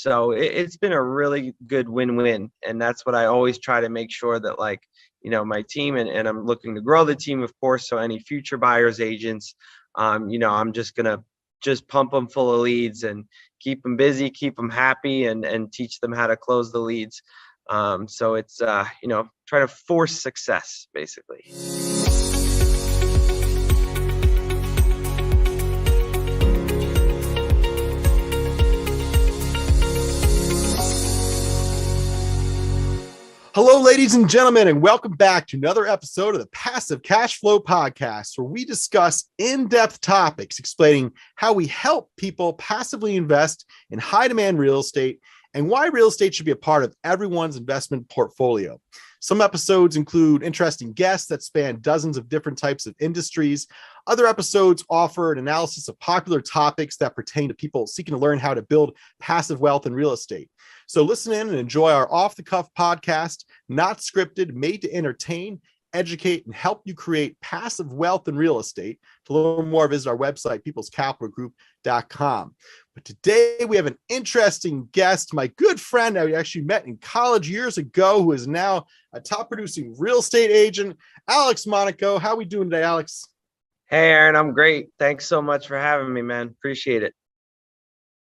So it's been a really good win-win. And that's what I always try to make sure that my team and I'm looking to grow the team, of course. So any future buyers agents, I'm just going to just pump them full of leads and keep them busy, keep them happy, and teach them how to close the leads. So it's, try to force success, basically. Hello, ladies and gentlemen, and welcome back to another episode of the Passive Cash Flow Podcast, where we discuss in-depth topics explaining how we help people passively invest in high-demand real estate and why real estate should be a part of everyone's investment portfolio. Some episodes include interesting guests that span dozens of different types of industries. Other episodes offer an analysis of popular topics that pertain to people seeking to learn how to build passive wealth in real estate. So listen in and enjoy our off-the-cuff podcast, not scripted, made to entertain, educate, and help you create passive wealth in real estate. To learn more, visit our website, peoplescapitalgroup.com. But today we have an interesting guest, my good friend I actually met in college years ago, who is now a top producing real estate agent, Alex Monaco. How are we doing today, Alex? Hey, Aaron, I'm great. Thanks so much for having me, man. Appreciate it.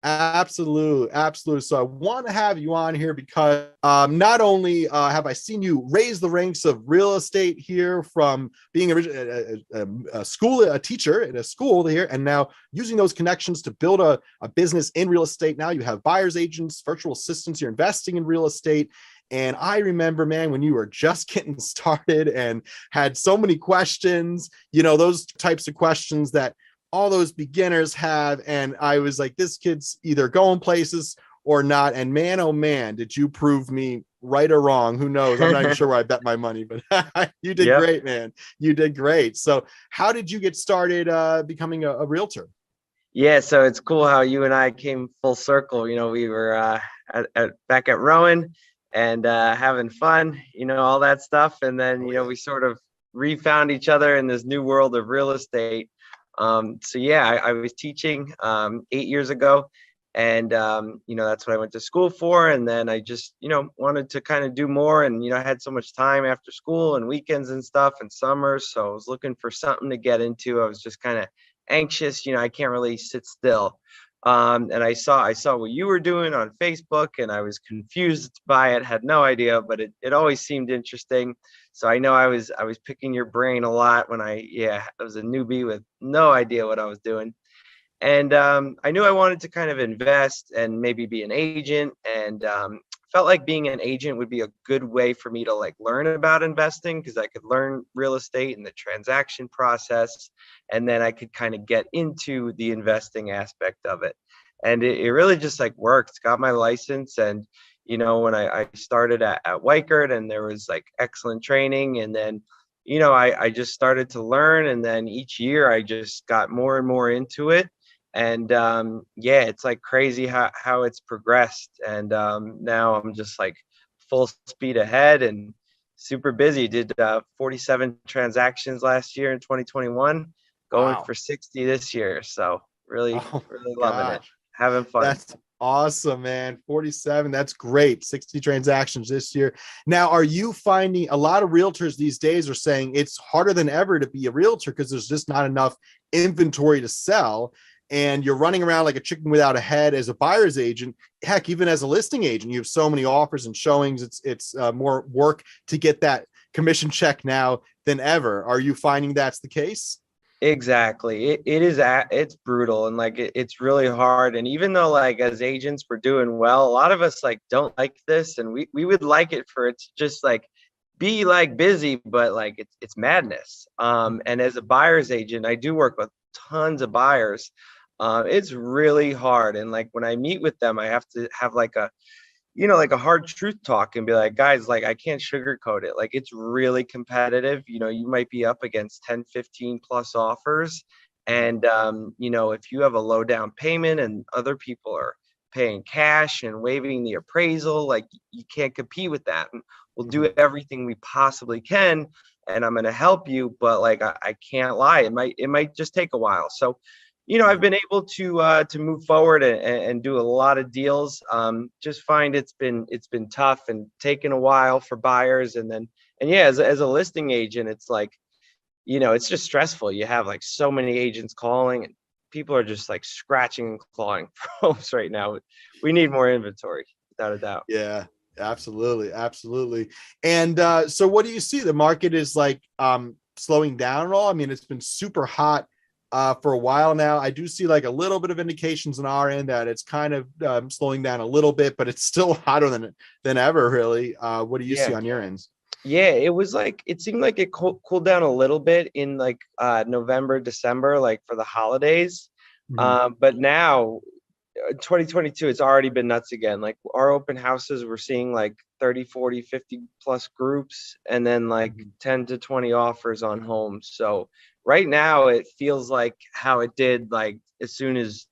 Absolutely. So I want to have you on here because not only have I seen you raise the ranks of real estate here from being a teacher at a school here, and now using those connections to build a business in real estate. Now you have buyers agents, virtual assistants, you're investing in real estate. And I remember, man, when you were just getting started and had so many questions, those types of questions that all those beginners have. And I was like, this kid's either going places or not. And man, oh man, did you prove me right or wrong? Who knows? I'm not even sure where I bet my money, but you did great, man. You did great. So how did you get started becoming a realtor? Yeah, so it's cool how you and I came full circle. We were back at Rowan and having fun, all that stuff. And then, we sort of refound each other in this new world of real estate. I was teaching 8 years ago, and that's what I went to school for. And then I just wanted to kind of do more, and I had so much time after school and weekends and stuff and summers, so I was looking for something to get into. I was just kind of anxious. I can't really sit still. And I saw what you were doing on Facebook, and I was confused by it, had no idea, but it always seemed interesting. So I know I was picking your brain a lot when I was a newbie with no idea what I was doing. And I knew I wanted to kind of invest and maybe be an agent, and felt like being an agent would be a good way for me to learn about investing, because I could learn real estate and the transaction process, and then I could kind of get into the investing aspect of it. And it really just worked. Got my license, and when I started at Weichert, and there was excellent training, and then I just started to learn, and then each year I just got more and more into it. And it's crazy how it's progressed. And now I'm just full speed ahead and super busy. Did 47 transactions last year in 2021, going for 60 this year. So really loving it, having fun. That's awesome, man. 47, that's great. 60 transactions this year. Now, are you finding a lot of realtors these days are saying it's harder than ever to be a realtor because there's just not enough inventory to sell? And you're running around like a chicken without a head as a buyer's agent. Heck, even as a listing agent, you have so many offers and showings. It's more work to get that commission check now than ever. Are you finding that's the case? Exactly. It's brutal, and it's really hard. And even though as agents we're doing well, a lot of us don't like this, and we would like it for it to just be busy, but it's madness. And as a buyer's agent, I do work with tons of buyers. It's really hard. And when I meet with them, I have to have a hard truth talk and be like, guys, I can't sugarcoat it. It's really competitive. You might be up against 10, 15 plus offers. And, if you have a low down payment and other people are paying cash and waiving the appraisal, you can't compete with that. And we'll do everything we possibly can, and I'm going to help you. But I can't lie. It might just take a while. So, I've been able to move forward and do a lot of deals. Just find it's been tough and taken a while for buyers, and yeah, as a listing agent, it's like, it's just stressful. You have like so many agents calling, and people are just like scratching and clawing for homes right now. We need more inventory, without a doubt. Yeah, absolutely. Absolutely. And so what do you see? The market is like slowing down at all? I mean, it's been super hot for a while now. I do see like a little bit of indications on our end that it's kind of slowing down a little bit, but it's still hotter than ever, really. What do you see Yeah. on your ends? Yeah, it seemed like it cooled down a little bit in like November, December, like for the holidays. Mhm. But now 2022, it's already been nuts again. Like our open houses, we're seeing like 30, 40, 50 plus groups, and then like Mhm. 10 to 20 offers on homes. So right now it feels like how it did like as soon as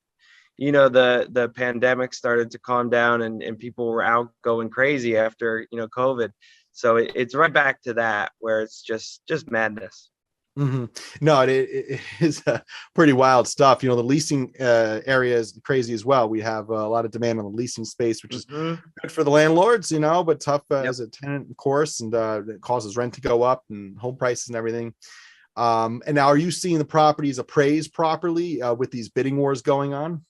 the pandemic started to calm down, and people were out going crazy after COVID. So it's right back to that where it's just madness. Mhm. No, it is pretty wild stuff. The leasing area is crazy as well. We have a lot of demand on the leasing space, which is Hmm. good for the landlords, but tough Yep. as a tenant, of course, and it causes rent to go up and home prices and everything. And now, are you seeing the properties appraised properly with these bidding wars going on?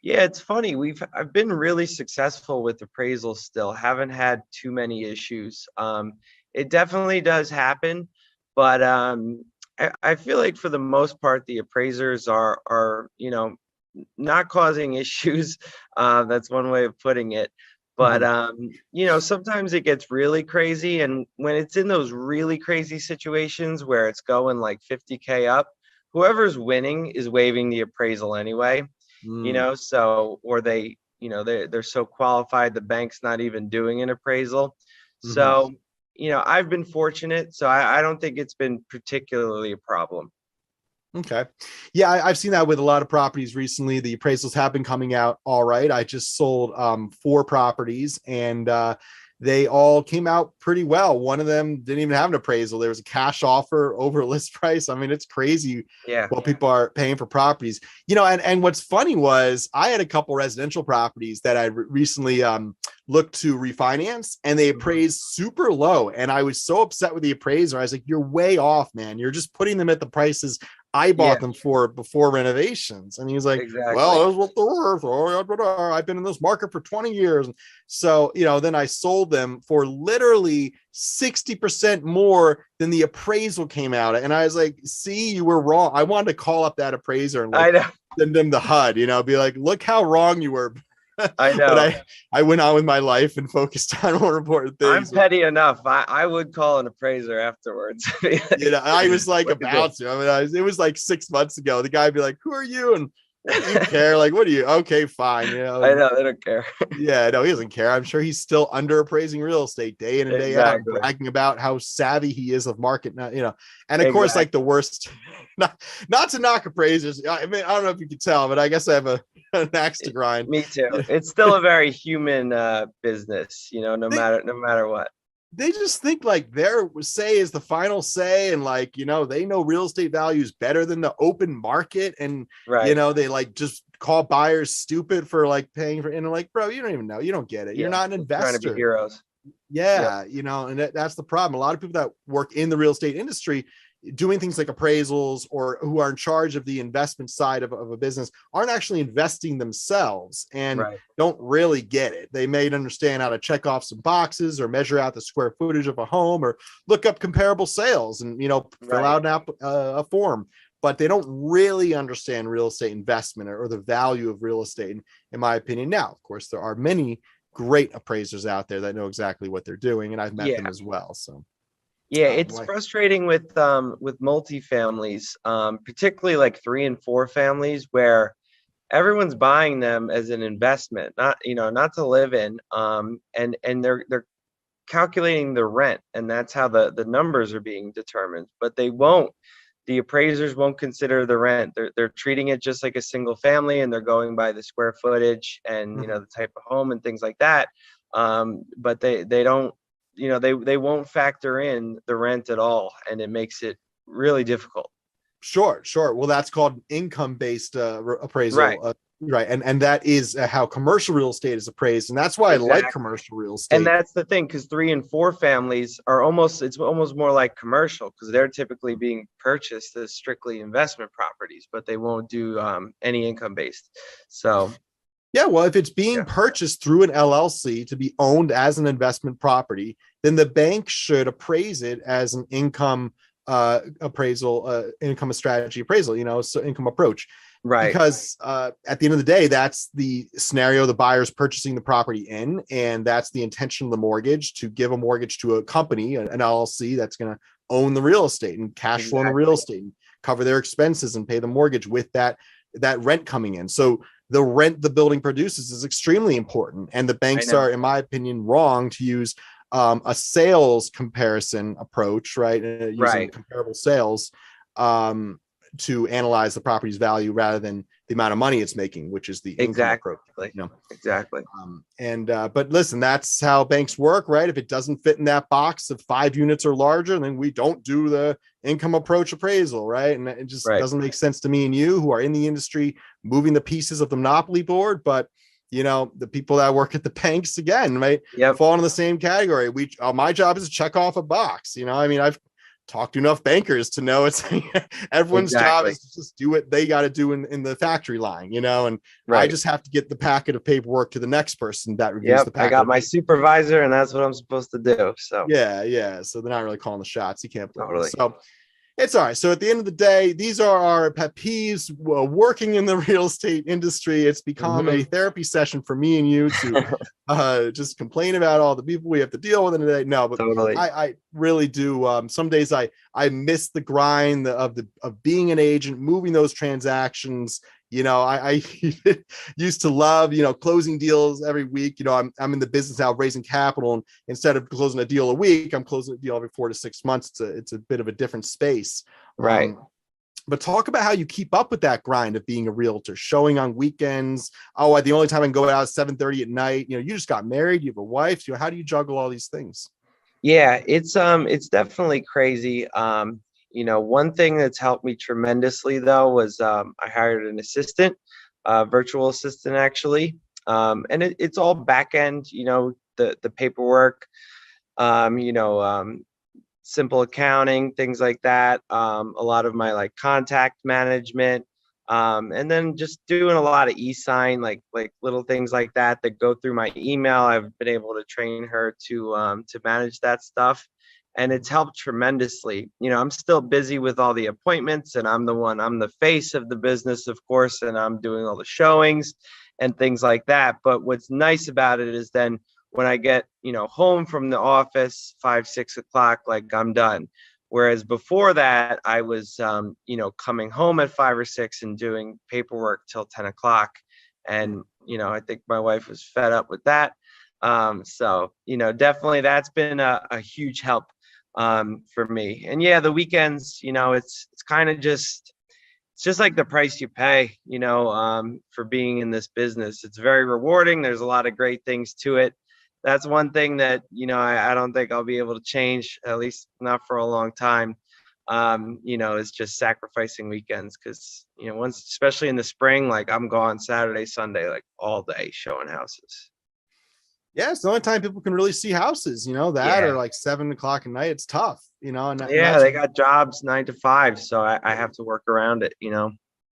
Yeah, it's funny. I've been really successful with appraisals still. Haven't had too many issues. It definitely does happen, but I feel like for the most part the appraisers are not causing issues. That's one way of putting it. But Mhm. sometimes it gets really crazy, and when it's in those really crazy situations where it's going like 50K up, whoever's winning is waiving the appraisal anyway. Mm. So, or they're so qualified the bank's not even doing an appraisal. Mhm. So, I've been fortunate, so I don't think it's been particularly a problem. Okay. Yeah, I've seen that with a lot of properties recently. The appraisals have been coming out all right. I just sold 4 properties, and they all came out pretty well. One of them didn't even have an appraisal. There was a cash offer over list price. I mean, it's crazy Yeah. what people are paying for properties. And what's funny was I had a couple residential properties that I recently looked to refinance, and they Mhm. appraised super low. And I was so upset with the appraiser. I was like, you're way off, man. You're just putting them at the prices I Yeah, bought them for before renovations. And he's like, well, exactly. that's what they're worth. Oh, I've been in this market for 20 years. So, then I sold them for literally 60% more than the appraisal came out. And I was like, see, you were wrong. I wanted to call up that appraiser and I like know. send them the HUD, be like, look how wrong you were. I But know. I went on with my life and focused on more important I'm things. petty enough. I would call an appraiser afterwards. Be like, I was like look at this. about to. I mean, it was like 6 months ago. The guy would be like, "Who are you?" And what do you care? Like, what do you? Okay, fine. I know they don't care. Yeah, no, he doesn't care. I'm sure he's still under appraising real estate day in and day out, Exactly. bragging about how savvy he is of market. And of course, like the Exactly. worst. Not to knock appraisers. I mean, I don't know if you can tell, but I guess I have an axe to grind. Me too. Yeah, It's still a very human business, no they matter what. they just think like their say is the final say, and like they know real estate values better than the open market, and Right. they like just call buyers stupid for like paying for, and like, bro, you don't even know, you don't get it, you're Yeah. not an They're trying to be investor. heroes. Yep. Yeah, and that's the problem. A lot of people that work in the real estate industry doing things like appraisals, or who are in charge of the investment side of a business, aren't actually investing themselves and Right. don't really get it. They may understand how to check off some boxes, or measure out the square footage of a home, or look up comparable sales, and fill Right. out a form, but they don't really understand real estate investment, or the value of real estate, in my opinion. Now, of course, there are many great appraisers out there that know exactly what they're doing, and I've met them Yeah. as well. So, Yeah, it's like, frustrating with multifamilies, particularly like 3 and 4 families, where everyone's buying them as an investment, not to live in. And they're calculating the rent, and that's how the numbers are being determined. But the appraisers won't consider the rent. They're treating it just like a single family, and they're going by the square footage and mhm. the type of home and things like that. But they don't, they won't factor in the rent at all, and it makes it really difficult. Sure. Well, that's called income-based appraisal. Right. Right. And that is how commercial real estate is appraised. And that's why I like Exactly. commercial real And estate. that's the thing, because 3 and 4 families are it's almost more like commercial, because they're typically being purchased as strictly investment properties, but they won't do any income based. So Yeah, well, if it's being yeah, purchased through an LLC to be owned as an investment property, then the bank should appraise it as an income appraisal, income strategy appraisal, so income approach. right, Because at the end of the day, that's the scenario the buyer's purchasing the property in, and that's the intention of the mortgage, to give a mortgage to a company, an LLC that's going to own the real estate and cash flow in the real exactly, estate and cover their expenses and pay the mortgage with that rent coming in. So the rent the building produces is extremely important, and the I banks know, are, in my opinion, wrong to use a sales comparison approach, right? Using right, comparable sales to analyze the property's value rather than the amount of money it's making, which is the income exactly, approach. exactly, But listen, that's how banks work, right? If it doesn't fit in that box of 5 units or larger, then we don't do the income approach appraisal, right? And it just right, doesn't make sense to me and you, who are in the industry moving the pieces of the monopoly board. But the people that work at the banks, again, right, yep, fall in the same category. My job is to check off a box. I mean, I've talked to enough bankers to know it's everyone's job exactly, is to just do what they got to do in the factory line, and I right, just have to get the packet of paperwork to the next person that reviews yep. the I packet got of my paper. supervisor, and that's what I'm supposed to do. So Yeah. So they're not really calling the shots. You can't blame them. totally, So it's all right. So at the end of the day, these are our pet peeves. Working in the real estate industry, it's become a hmm therapy session for me and you to just complain about all the people we have to deal with in the day. No, but totally, I really do. Some days I miss the grind of being an agent, moving those transactions. I used to love, closing deals every week. I'm in the business now of raising capital, and instead of closing a deal a week, I'm closing a deal every 4 to 6 months. It's a bit of a different space. right. But talk about how you keep up with that grind of being a realtor, showing on weekends. Oh, the only time I can go out is 7:30 at night. You just got married, you have a wife. How do you juggle all these things? Yeah, it's definitely crazy. One thing that's helped me tremendously though was I hired an assistant, virtual assistant actually. And it's all back end, the paperwork, um, you know, um, simple accounting, things like that. A lot of my like contact management, and then just doing a lot of e-sign, like little things like that go through my email. I've been able to train her to manage that stuff, and it's helped tremendously. I'm still busy with all the appointments, and I'm the face of the business, of course, and I'm doing all the showings and things like that. But what's nice about it is then when I get, home from the office 5, 6 o'clock, like I'm done. Whereas before that, I was, coming home at 5 or 6 and doing paperwork till 10 o'clock. And, I think my wife was fed up with that. So, definitely that's been a huge help for me. And yeah, the weekends, it's kind of it's just like the price you pay, for being in this business. It's very rewarding. There's a lot of great things to it. That's one thing that, I don't think I'll be able to change, at least not for a long time. Is just sacrificing weekends because, once, especially in the spring, like I'm gone Saturday, Sunday, like all day showing houses. Yeah, it's the only time people can really see houses, that or Yeah. like 7 o'clock at night. It's tough, and Yeah, that's they got jobs 9 to 5, so I have to work around it.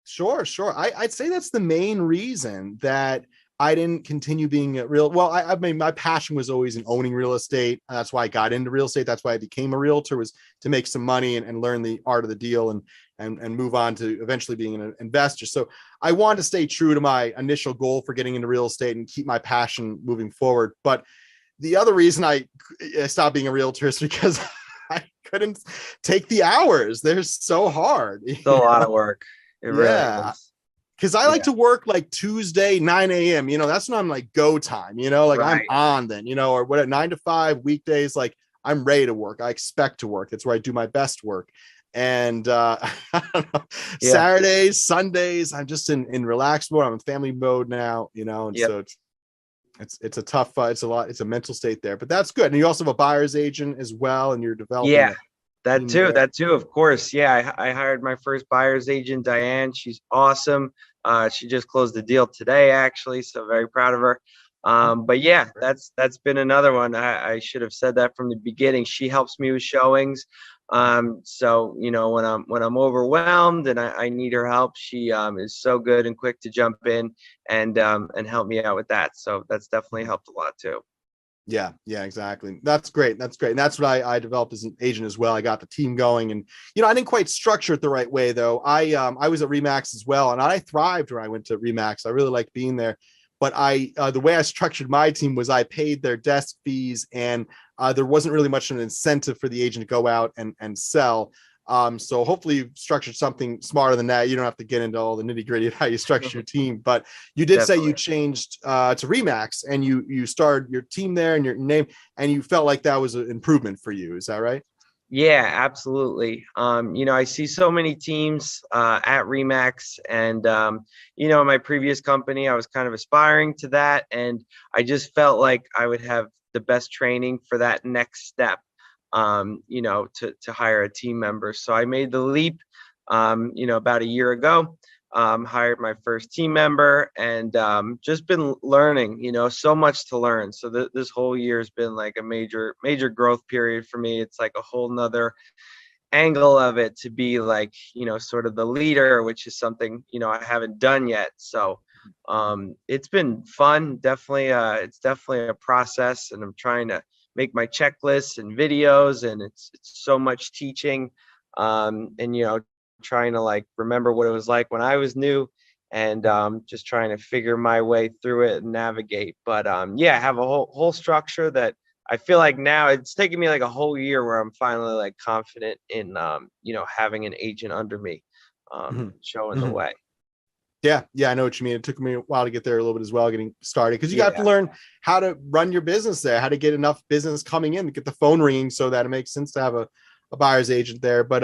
sure. I'd say that's the main reason that I didn't continue being a real. Well, I mean, my passion was always in owning real estate. That's why I got into real estate. That's why I became a realtor, was to make some money and learn the art of the deal and move on to eventually being an investor. So I wanted to stay true to my initial goal for getting into real estate and keep my passion moving forward. But the other reason I stopped being a realtor is because I couldn't take the hours. They're so hard. Still a lot of work. It really Yeah. is. Because I like Yeah. to work like Tuesday, 9 a.m. That's when I'm like go time, like I'm Right. on then, or what, at 9 to 5 weekdays, like I'm ready to work. I expect to work. That's where I do my best work. And I don't know, Yeah. Saturdays, Sundays, I'm just in relaxed mode. I'm in family mode now, and Yep. so it's a tough, it's a mental state there, but that's good. And you also have a buyer's agent as well, and you're developing Yeah. a That team too, there? of course. Yeah, I hired my first buyer's agent, Diane. She's awesome. She just closed the deal today, actually, so very proud of her. But yeah, Great. that's been another one. I should have said that from the beginning. She helps me with showings. So when I'm overwhelmed and I need her help, she is so good and quick to jump in and help me out with that. So that's definitely helped a lot too. Yeah, yeah, exactly. That's great. That's great. And that's what I developed as an agent as well. I got the team going, and I didn't quite structure it the right way though. I was at Remax as well, and I thrived when I went to Remax. I really liked being there. But the way I structured my team was I paid their desk fees, and there wasn't really much of an incentive for the agent to go out and sell. So hopefully you've structured something smarter than that. You don't have to get into all the nitty gritty of how you structure your team, but you did say you Definitely. changed to Remax, and you started your team there and your name, and you felt like that was an improvement for you. Is that right? Yeah, absolutely. I see so many teams at Remax, and in my previous company, I was kind of aspiring to that, and I just felt like I would have the best training for that next step. To hire a team member. So I made the leap, about a year ago. Hired my first team member and just been learning, so much to learn. So this whole year has been like a major growth period for me. It's like a whole nother angle of it to be like, sort of the leader, which is something, I haven't done yet. So it's been fun. Definitely, it's definitely a process, and I'm trying to make my checklists and videos, and it's so much teaching, and trying to like remember what it was like when I was new, and just trying to figure my way through it and navigate. But yeah, I have a whole structure that I feel like now it's taken me like a whole year where I'm finally like confident in having an agent under me, Mhm. showing the Mhm. way. Yeah, yeah, I know what you mean. It took me a while to get there a little bit as well, getting started, because you got to Yeah, learn how to run your business there, how to get enough business coming in to get the phone ringing so that it makes sense to have a buyer's agent there. But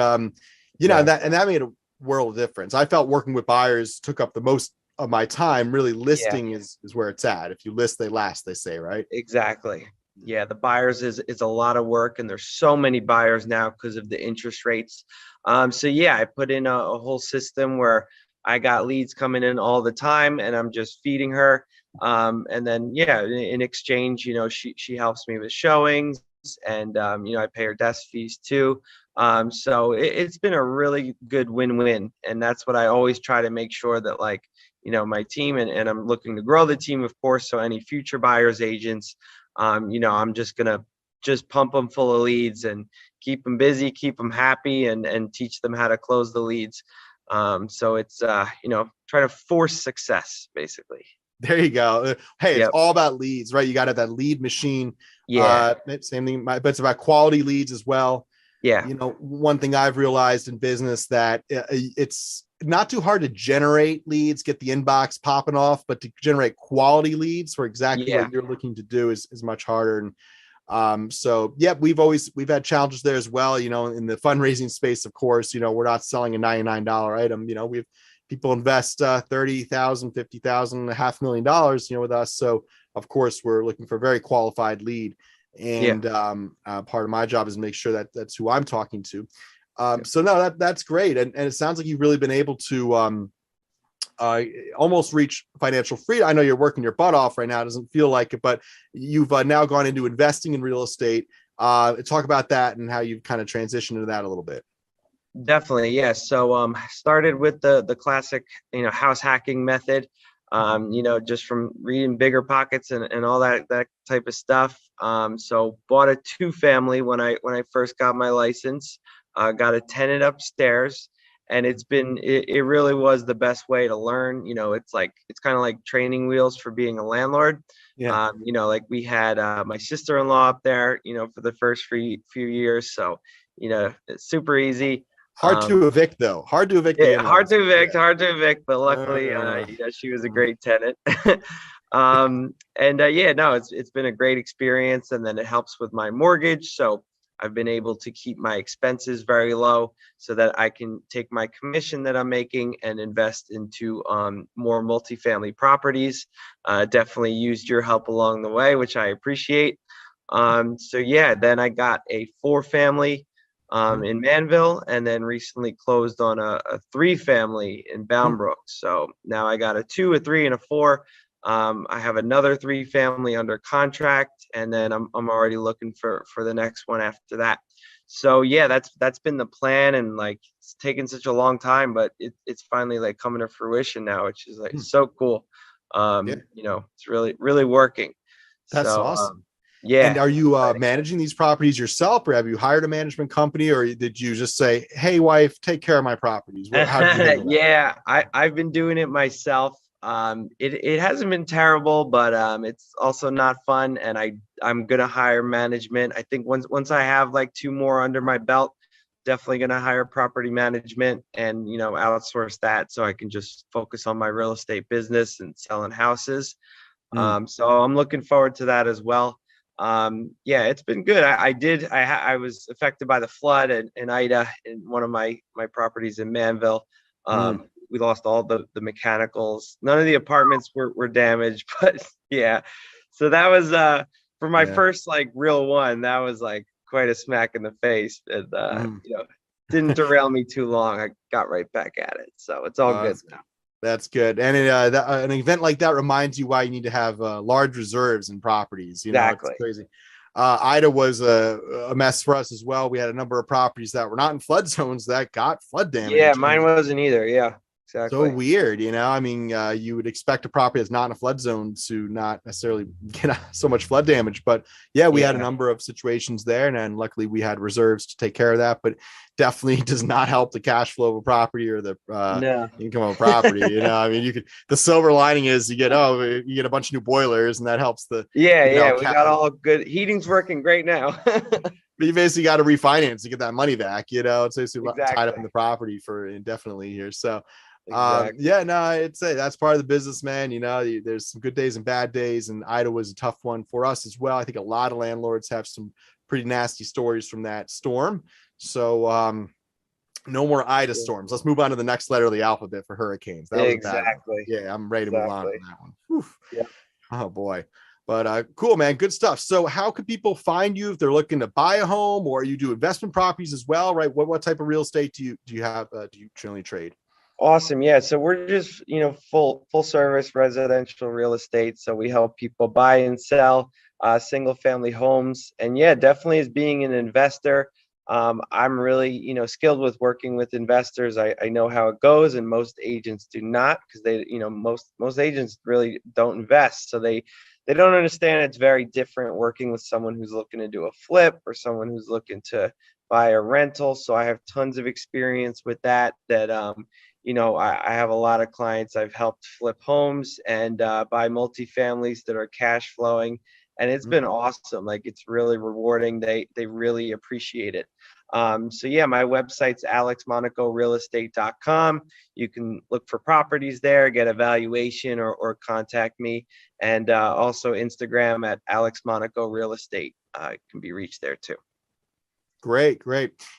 yeah, that made a world of difference. I felt working with buyers took up the most of my time. Really, yeah, listing is where it's at. If you list, they last, they say, right? exactly. Yeah, the buyers is a lot of work, and there's so many buyers now because of the interest rates. So yeah, I put in a whole system where I got leads coming in all the time, and I'm just feeding her. And then yeah, in exchange, she helps me with showings, and I pay her desk fees too. So it's been a really good win-win, and that's what I always try to make sure that like my team, and I'm looking to grow the team, of course. So any future buyers agents, I'm just gonna just pump them full of leads and keep them busy, keep them happy, and teach them how to close the leads. So it's try to force success basically. There you go. Hey, it's Yep. all about leads, right? You got to have that lead machine. Yeah. Same thing, but it's about quality leads as well. Yeah. One thing I've realized in business that it's not too hard to generate leads, get the inbox popping off, but to generate quality leads for exactly Yeah. what you're looking to do is much harder. And so yeah, we've had challenges there as well. In the fundraising space, of course, we're not selling a $99 item. We've people invest 30,000, 50,000, $500,000, with us. So of course we're looking for a very qualified lead. Yeah. And part of my job is to make sure that that's who I'm talking to. Yeah. So no, that's great. And it sounds like you've really been able to almost reach financial freedom. I know you're working your butt off right now. It doesn't feel like it, but you've now gone into investing in real estate. Talk about that and how you've kind of transitioned into that a little bit. Definitely, yes. So started with the classic, house hacking method. Just from reading Bigger Pockets and all that type of stuff. So bought a two family when I first got my license. Got a tenant upstairs, and it really was the best way to learn. It's kind of like training wheels for being a landlord. Yeah. Like we had my sister-in-law up there, for the first few years. So it's super easy. Hard to evict though. Hard to evict the Yeah, in-laws. hard to evict, but luckily, Uh, she was a great tenant. And yeah, no, it's been a great experience, and then it helps with my mortgage. So I've been able to keep my expenses very low so that I can take my commission that I'm making and invest into more multifamily properties. Definitely used your help along the way, which I appreciate. So yeah, then I got a four family in Manville, and then recently closed on a 3-family in Boundbrook. So now I got a 2, a 3, and a 4. I have another 3-family under contract, and then I'm already looking for the next one after that. So yeah, that's been the plan, and like it's taken such a long time, but it's finally like coming to fruition now, which is like so cool. Yeah. It's really working. That's So awesome. And yeah. are you managing these properties yourself, or have you hired a management company, or did you just say, "Hey, wife, take care of my properties"? How did you handle that? Yeah, I've been doing it myself. It hasn't been terrible, but it's also not fun. And I'm gonna hire management. I think once I have like 2 more under my belt, definitely gonna hire property management and outsource that so I can just focus on my real estate business and selling houses. So I'm looking forward to that as well. Yeah, it's been good. I was affected by the flood in Ida in one of my properties in Manville. We lost all the mechanicals. None of the apartments were damaged, but yeah. So that was for my Yeah. first like real one, that was like quite a smack in the face. And didn't derail me too long. I got right back at it. So it's all good now. That's good. And an event like that reminds you why you need to have large reserves in properties. Exactly. It's crazy. Ida was a mess for us as well. We had a number of properties that were not in flood zones that got flood damage. Yeah, mine wasn't either. Yeah, exactly. So weird, I mean, you would expect a property that's not in a flood zone to not necessarily get so much flood damage, but yeah, we had a number of situations there, and then luckily we had reserves to take care of that. But definitely does not help the cash flow of a property or the income of a property. I mean, the silver lining is you get a bunch of new boilers, and that helps the we got all good. Heating's working great now. But you basically got to refinance to get that money back. It's basically tied up in the property for indefinitely here. So. Exactly. I'd say that's part of the business, man. There's some good days and bad days, and Ida was a tough one for us as well. I think a lot of landlords have some pretty nasty stories from that storm. So no more Ida storms. Let's move on to the next letter of the alphabet for hurricanes. That was exactly. Yeah, I'm ready to move on from that one. Whew. Yeah. Oh boy. But cool, man. Good stuff. So how can people find you if they're looking to buy a home, or you do investment properties as well, right? What type of real estate do you have? Do you generally trade? Awesome. Yeah. So we're just, full service residential real estate. So we help people buy and sell single family homes. And yeah, definitely as being an investor, I'm really, skilled with working with investors. I know how it goes, and most agents do not, because they, most agents really don't invest. So they don't understand it's very different working with someone who's looking to do a flip or someone who's looking to buy a rental. So I have tons of experience with that. I have a lot of clients I've helped flip homes and buy multifamilies that are cash flowing, and it's been awesome. Like, it's really rewarding. They really appreciate it. So yeah, my website's alexmonacorealestate.com. You can look for properties there, get a valuation, or contact me. And also Instagram at alexmonacorealestate can be reached there too. Great.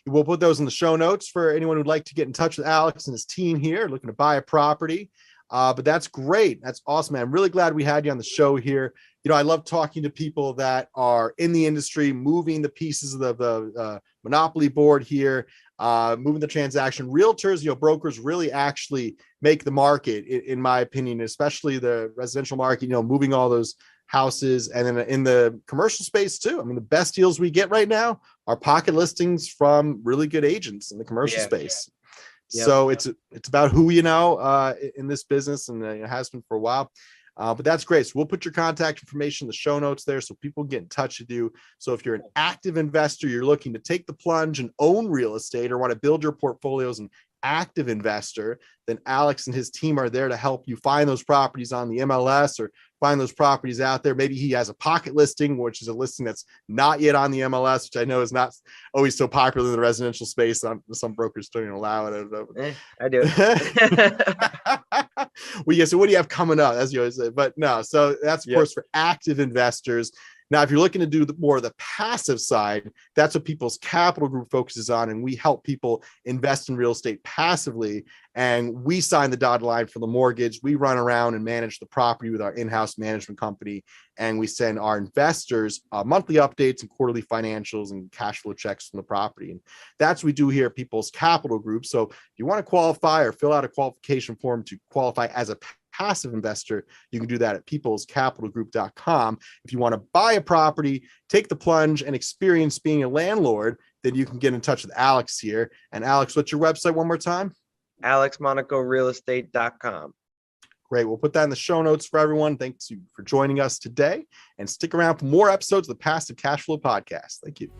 We'll put those in the show notes for anyone who'd like to get in touch with Alex and his team here, looking to buy a property. But that's great. That's awesome, man. I'm really glad we had you on the show here. I love talking to people that are in the industry, moving the pieces of the monopoly board here, moving the transaction. Realtors, brokers really actually make the market, in my opinion, especially the residential market, moving all those houses. And then in the commercial space too. I mean, the best deals we get right now are pocket listings from really good agents in the commercial space. Yep. So it's about who in this business, and it has been for a while. But that's great. So we'll put your contact information in the show notes there so people get in touch with you. So if you're an active investor, you're looking to take the plunge and own real estate, or want to build your portfolios and active investor, then Alex and his team are there to help you find those properties on the MLS, or find those properties out there. Maybe he has a pocket listing, which is a listing that's not yet on the MLS, which I know is not always so popular in the residential space. Some brokers don't even allow it. I do. Well, yeah. So what do you have coming up? As you always say, but no. So that's of course for active investors. Now, if you're looking to do more of the passive side, that's what People's Capital Group focuses on. And we help people invest in real estate passively. And we sign the dotted line for the mortgage. We run around and manage the property with our in-house management company. And we send our investors monthly updates and quarterly financials and cash flow checks from the property. And that's what we do here at People's Capital Group. So if you want to qualify or fill out a qualification form to qualify as a passive investor, you can do that at peoplescapitalgroup.com. If you want to buy a property, take the plunge and experience being a landlord, then you can get in touch with Alex here. And Alex, what's your website one more time? alexmonacorealestate.com. Great. We'll put that in the show notes for everyone. Thanks you for joining us today, and stick around for more episodes of the Passive Cash Flow Podcast. Thank you.